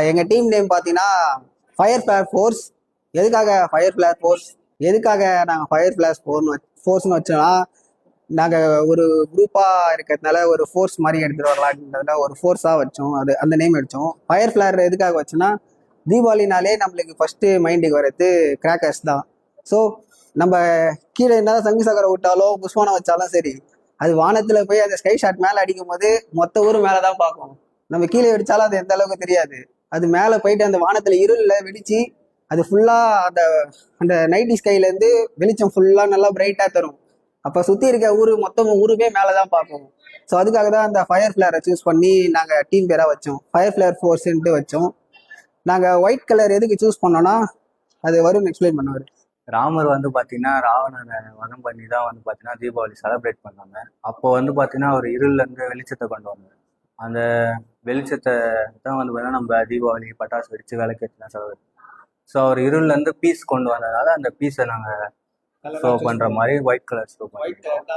எங்கள் team name பார்த்தீங்கன்னா fire flare force. எதுக்காக ஃபயர் ஃபிளேர் ஃபோர்ஸ், எதுக்காக நாங்கள் ஃபயர் ஃபிளேர் ஃபோர்ஸ்னு வச்சோன்னா, நாங்கள் ஒரு குரூப்பாக இருக்கிறதுனால ஒரு ஃபோர்ஸ் மாதிரி எடுத்துகிட்டு வரலான்றதுல ஒரு ஃபோர்ஸாக வச்சோம். அது அந்த நேம் வச்சோம். ஃபயர் ஃபிளேர் எதுக்காக வச்சோன்னா, தீபாவளினாலே நம்மளுக்கு ஃபஸ்ட்டு மைண்டுக்கு வர்றது கிராக்கர்ஸ் தான். ஸோ நம்ம கீழே என்ன சங்கு சக்கரம் விட்டாலும் புஷ்வானம் வச்சாலும் சரி, அது வானத்தில் போய் அந்த ஸ்கை ஷாட் மேலே அடிக்கும் போது மொத்த ஊர் மேலே தான் பார்க்கும். நம்ம கீழே வெடிச்சாலும் அது எந்த அளவுக்கு தெரியாது. அது மேலே போயிட்டு அந்த வானத்தில் இருளில் வெடிச்சு அது ஃபுல்லாக அந்த அந்த நைட்டி ஸ்கைலேருந்து வெளிச்சம் ஃபுல்லாக நல்லா பிரைட்டாக தரும். அப்போ சுற்றி இருக்க ஊர் மொத்தம் ஊருமே மேலே தான் பார்க்கும். ஸோ அதுக்காக தான் அந்த ஃபயர் ஃபிளேரை சூஸ் பண்ணி நாங்கள் டீம் பேராக வச்சோம். ஃபயர் ஃபிளேர் ஃபோர்ஸ்ன்ட்டு வச்சோம். நாங்கள் ஒயிட் கலர் எதுக்கு சூஸ் பண்ணோன்னா, அது வரும்னு எக்ஸ்பிளைன் பண்ணுவார். ராமர் வந்து பார்த்தீங்கன்னா ராவணனை வதம் பண்ணி தான் வந்து பார்த்தீங்கன்னா தீபாவளி செலிப்ரேட் பண்ணாங்க. அப்போ வந்து பார்த்தீங்கன்னா ஒரு இருள்லேருந்து வெளிச்சத்தை கொண்டு வந்தாங்க. அந்த வெளிச்சத்தை தான் வந்து பார்த்தீங்கன்னா நம்ம தீபாவளி பட்டாசு வெடிச்சு விளக்கேற்றினா செலிப்ரேட். ஸோ அவர் இருள்லேருந்து பீஸ் கொண்டு வந்ததுனால அந்த பீஸை நாங்கள் ஷோ பண்ணுற மாதிரி ஒயிட் கலர் ஷோ பண்ணுவோம்.